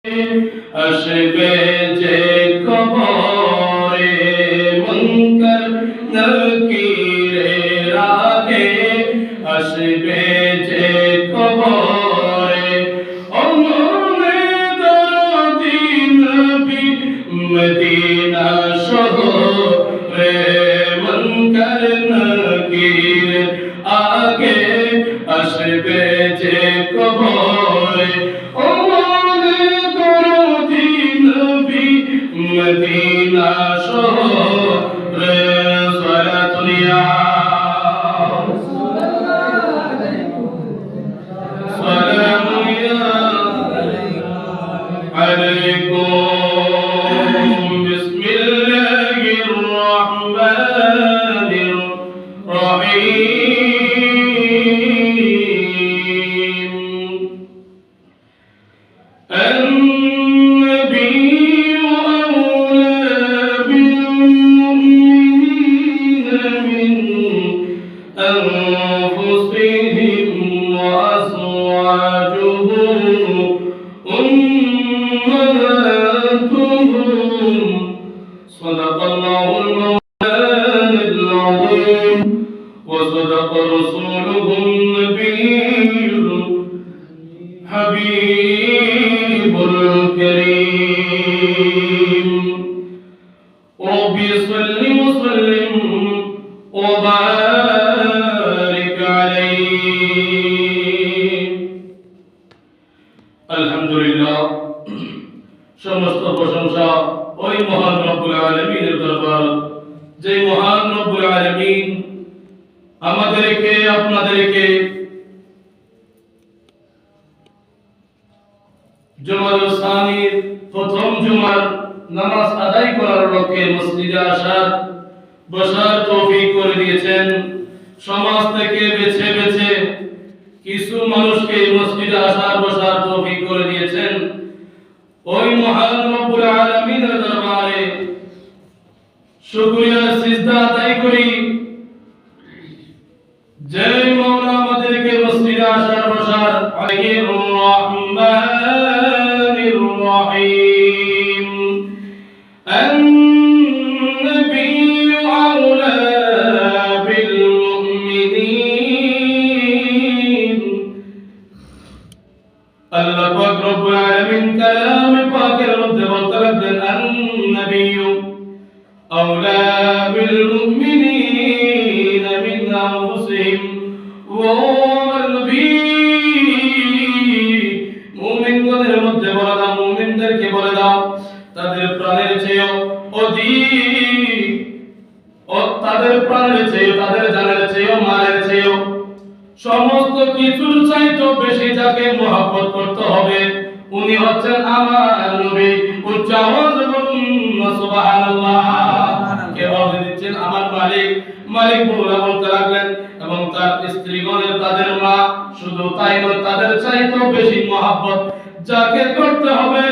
আসবে যে কবরে মুনকার নাকিরের আগে, আসবে যে কবরে অমনে দরদি নবী মদিনা শহরে মুনকার নাকিরের আগে, আসবে যে কবরে মদিনা শহরে সালাতুল ইয়া সালামুল ইয়া আলাইকুম বিসমিল্লাহির রহমানির রহিম। أنفسهم وأزواجهم أمهاتهم صدق الله المولى العظيم وصدق رسوله النبي الحبيب الكريم رب صل وسلم وبارك عليه। আলহামদুলিল্লাহ, সমস্ত প্রশংসা ওই মহান রব্বুল আলামিনের দরবার, যে মহান রব্বুল আলামিন আমাদেরকে আপনাদেরকে জুমার সানির প্রথম জুমার নামাজ আদায় করার লক্ষ্যে মসজিদে আসার বসার তৌফিক করে দিয়েছেন। সমাজ থেকে বেছে বেছে কিছু মানুষকে মসজিদে আসার বসার তৌফিক করে দিয়েছেন। ওই মহান রব্বুল আলামিনের দরবারে শুকরিয়া সিজদা আদায় করি, যে মাওলা আমাদেরকে মসজিদে আসার বসার আলাইহির রহমানির রহিম। আল্লাহ পাক রব্বুল আলামিন কালামে পাকের মধ্যে বলতে লাগলেন, আন-নবিয়্যু আওলা বিল মুমিনিনা মিন আনফুসিহিম, ওয়া নবী মুমিনদের মধ্যে বলে দাও, মুমিনদেরকে বলে দাও তাদের প্রাণের চেয়ে অধিক, তাদের প্রাণের চেয়ে, তাদের জানের চেয়ে, মালের চেয়ে, সমস্ত কিছুর চাইতে বেশি যাকে মহব্বত করতে হবে উনি হচ্ছেন আমার নবী। উচ্চ আওয়াজে বলুন সুবহানাল্লাহ। কে আওয়াজ দিচ্ছেন? আমার মালিক। মালিক বলতে লাগলেন, এবং তার স্ত্রীগণের, তাদের মা, শুধু তাই নয়, তাদের চাইতে বেশি মহব্বত যাকে করতে হবে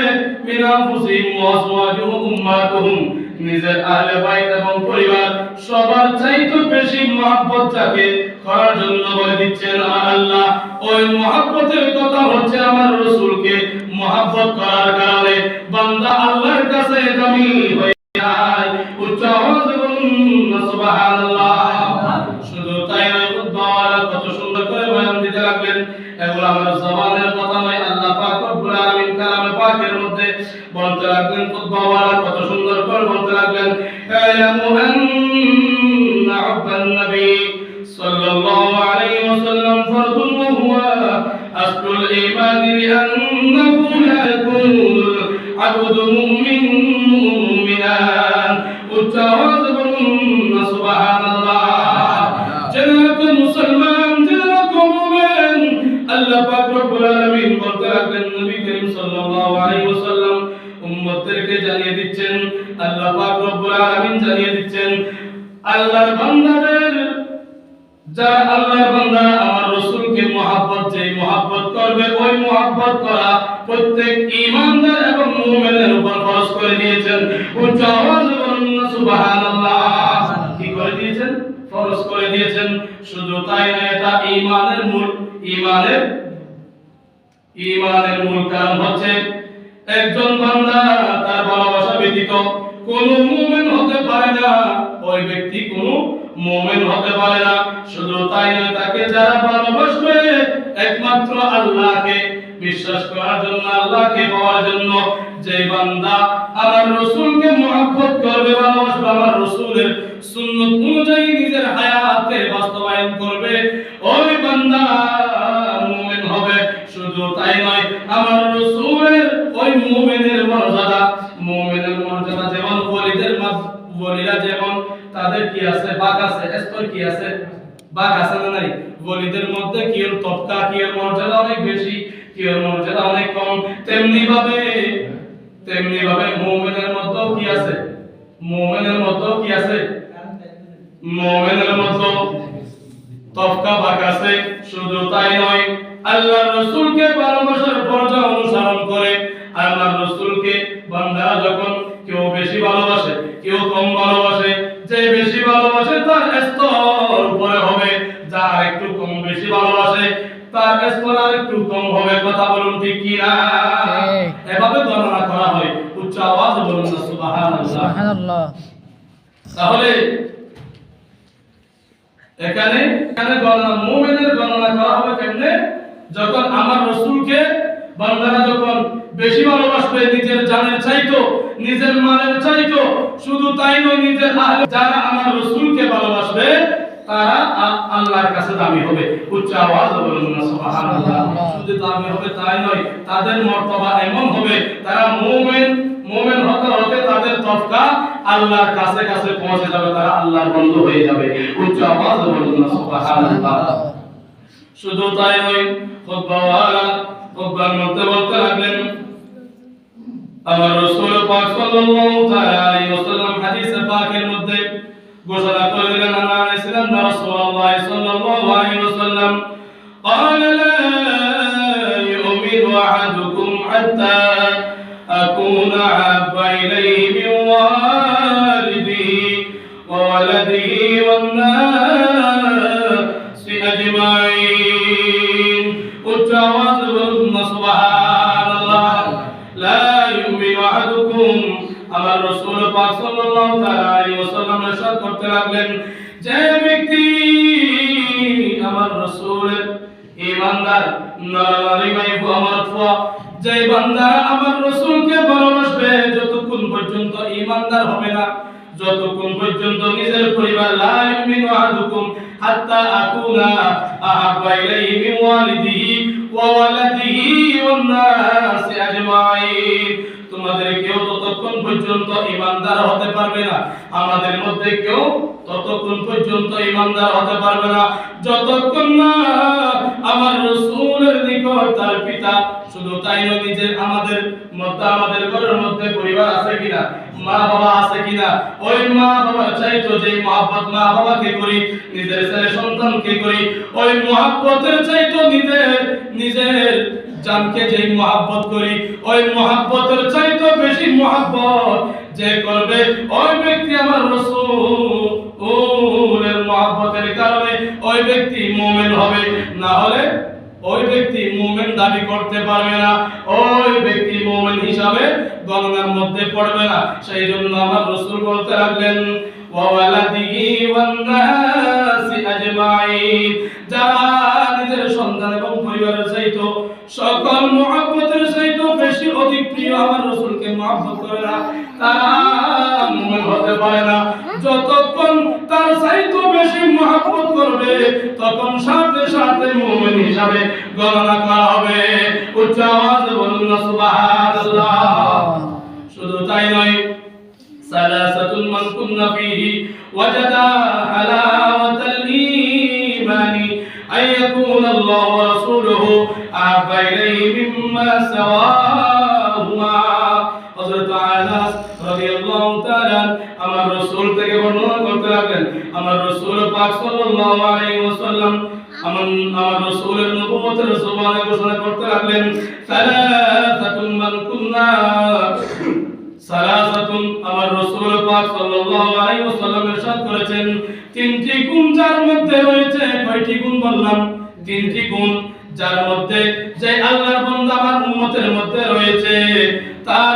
মিন আনফুসিহিম ওয়া আজওয়াজুহুম উম্মাতুহুম, নিজের আহলে বাইত এবং পরিবার সবার চাইতে বেশি মহব্বত যাকে করার জন্য বলে দিচ্ছেন আমার আল্লাহ। ওই মহব্বতের কথা হচ্ছে আমার রাসূলকে মহব্বত করার কারণে বান্দা আল্লাহর কাছে দামি হয়ে যায়। উচ্চ আওয়াজে বলুন সুবহানাল্লাহ। শুধু তাই নয়, খুতবাওয়ালা কত সুন্দর করে বয়ান দিতে লাগলেন। এগুলো আমার জবানের কথা নয়, আল্লাহ পাক রব্বুল আলামিন কালামে পাকের মধ্যে বলতে লাগলেন। খুতবাওয়ালা কত সুন্দর করে বলতে লাগলেন, ইয়ালামু আন্না হুব্বান নবী সাল্লাল্লাহু আলাইহি ওয়াসাল্লাম ফারদুন ওয়া হুয়া আসলুল ঈমান লিআন্নাহু লা ইয়াকুনুল আবদু মুমিনান। উচ্চ আওয়াজে বলুন সুবহানাল্লাহ। যারা মুসলমান, যারা মুমিন, আল্লাহ পাক রব্বুল আলামিন বলতে লাগলেন, নবী করিম সাল্লাল্লাহু আলাইহি ওয়াসাল্লাম উম্মতদেরকে জানিয়ে দিচ্ছেন, আল্লাহ পাক রব্বুল আলামিন জানিয়ে দিচ্ছেন, আল্লাহর বান্দাদের, যারা আল্লাহর বান্দা আমার রাসূলকে মহব্বত, যে মহব্বত করবে, ওই মহব্বত করা প্রত্যেক ঈমানদার এবং মুমিনের উপর ফরজ করে দিয়েছেন। উচ্চ আওয়াজে বলুন সুবহানাল্লাহ। কি করে দিয়েছেন? ফরজ করে দিয়েছেন। শুধু তাই না, এটা ঈমানের মূল, ঈমানের মূল কারণ হচ্ছে একজন বান্দা তার ভালোবাসা ব্যতীত কোন মুমিন হতে পারে না, ওই ব্যক্তি কোন মুমিন হতে পারে না। শুধু তাই নয়, তাকে যারা ভালোবাসবে একমাত্র আল্লাহকে বিশ্বাস করার জন্য, আল্লাহকে পাওয়ার জন্য, যে বান্দা আমার রাসূলকে মহব্বত করবে, ভালোবাসবে, আমার রাসূলের সুন্নাত অনুযায়ী নিজের হায়াতে বাস্তবায়ন করবে, ওই বান্দা মুমিন হবে। শুধু তাই নয়, আমার রাসূলের ওই মুমিনের মর্যাদা যেমন ওলিরা যেমন তাদের কি আছে, বাক আছে, স্তর কি আছে, বাক আছে না নাই? ওলিদের মধ্যে কি এর তবকা, কি এর মর্যাদা অনেক বেশি, কি এর মর্যাদা অনেক কম। তেমনি ভাবে মুমিনের মধ্যেও কি আছে, মুমিনের মধ্যে তফকা বাক আছে। শুধু তাই নয়, আল্লাহর রাসূলকে ভালোবাসার পর্যায় অনুসরণ করে আল্লাহর রাসূলকে বান্দারা যখন কেউ বেশি ভালোবাসে, কেউ কম ভালোবাসে, যে বেশি ভালোবাসে তার স্তর উপরে হবে, যার একটু কম বেশি ভালোবাসে তার স্তর আর একটু কম হবে। কথা বলুন ঠিক কি না? এভাবে গণনা করা হয়। উচ্চ আওয়াজে বলুন না সুবহানাল্লাহ। তাহলে এখানে মুমিনের গণনা করা হবে কেমনে? যখন আমার রাসূলকে বান্দারা যখন বেশি ভালোবাসবে, নিজের জানের চাইতো, নিজের মালের চাইতো। শুধু তাই নয়, নিজের আহলে যারা আমার রাসূলকে ভালোবাসবে তারা আল্লাহর কাছে দামি হবে। উচ্চ আওয়াজে বলুন না সুবহানাল্লাহ। শুধু দামি হবে তাই নয়, তাদের মর্তবা এমন হবে, তারা মুমিন হতে তাদের তফকা আল্লাহর কাছে পৌঁছে যাবে, তারা আল্লাহর বন্ধু হয়ে যাবে। উচ্চ আওয়াজে বলুন না সুবহানাল্লাহ। শুধু তাই নয়, খুতবার মধ্যে বলতে লাগলেন, আমার রাসূল পাক সাল্লাল্লাহু তাআলা আলাইহি ওয়াসাল্লাম হাদিসে পাকের মধ্যে ঘোষণা করে দিলেন, আনাস রাসূলুল্লাহ সাল্লাল্লাহু আলাইহি ওয়াসাল্লাম قال لا يؤمن أحدكم حتى أكون أحب إليه من والده وولده والناس أجمعين. সুবহানাল্লাহ। লা ইউমিনু আহাদুকুম, আমার রাসূল পাক সাল্লাল্লাহু তাআলা আলাইহি ওয়াসাল্লাম ইরশাদ করতে লাগলেন, যে ব্যক্তি আমার রাসূলের ঈমানদার নরনারী ভাই আমার ফুয়া, যে বান্দা আমার রাসূলকে ভালোবাসবে, যতক্ষণ পর্যন্ত ঈমানদার হবে না, যতক্ষণ পর্যন্ত নিজের পরিবার, লা ইউমিনু আহাদুকুম হাত্তা আকুনা আহাব্বা ইলাইহি মিন ওয়ালিদিহি ওয়া ওয়ালাদিহি ওয়ান নাসি আজমাইন। তোমাদের কেউ ততক্ষণ পর্যন্ত ঈমানদার হতে পারবে না, আমাদের মধ্যে কেউ ততক্ষণ পর্যন্ত ঈমানদার হতে পারবে না, যতক্ষণ না আমার রাসূলের নিকট তার পিতা, শুধু তাই নয়, নিজের আমাদের ঘরের মধ্যে পরিবার আছে কিনা, মা বাবা আছে কিনা, ওই মা বাবার চাইতো যে মহব্বত মা বাবাকে করি, নিজের ছেলে সন্তানকে করি, ওই মহব্বতের চাইতো নিজের জানকে যে মহব্বত করি, ওই মহব্বতের চাইতো বেশি মহব্বত যে করবে, ওই ব্যক্তি আমার রাসূলের মহব্বতের কারণে ওই ব্যক্তি মুমিন হবে। না হলে ওই ব্যক্তি মুমিন দাবি করতে পারবে না, ওই ব্যক্তি মুমিন হিসাবে গণনার মধ্যে পড়বে না। সেই জন্য আমার রাসূল বলতে লাগলেন, ওয়া ওয়ালাদিহি ওয়ান নাসি আজমাইন, যারা নিজের সন্তান এবং পরিবারের চাইতো সকল মহব্বতের চাইতো বেশি অধিক প্রিয় আমার রাসূলকে মহব্বত করে না, তারা মুমিন হতে পারে না। যতক্ষণ তার চাইতো বেশি মহব্বত করবে, তখন সাথে সাথে মুমিন হিসাবে গণনা করা হবে। উচ্চ আওয়াজে বলুন না সুবহানাল্লাহ। শুধু তাই নয়, সালাসাতুন মান কুন্না ফীহি ওয়াজাদা হালাওয়াতাল ঈমানি আইয়াকুনা আল্লাহু ওয়া রাসূলুহু আহাব্বা ইলাইহি মিম্মা সাওয়াহুমা। হযরত আনাস রাদিয়াল্লাহু তাআলা আমার রাসূল থেকে বর্ণনা করতে লাগলেন, আমার রাসূল পাক সাল্লাল্লাহু আলাইহি ওয়াসাল্লাম আমার রাসূলের নবুয়তের জবানে ঘোষণা করতে লাগলেন, সালাসাতুন মান কুন্না, সালাসাতুন, আমার রাসূল পাক সাল্লাল্লাহু আলাইহি ওয়াসাল্লাম ইরশাদ করেছেন, তিনটি গুণ যার মধ্যে রয়েছে। কয়টি গুণ বললাম? তিনটি গুণ, যার মধ্যে যে আল্লাহর বান্দা আমার উম্মতের মধ্যে রয়েছে, তার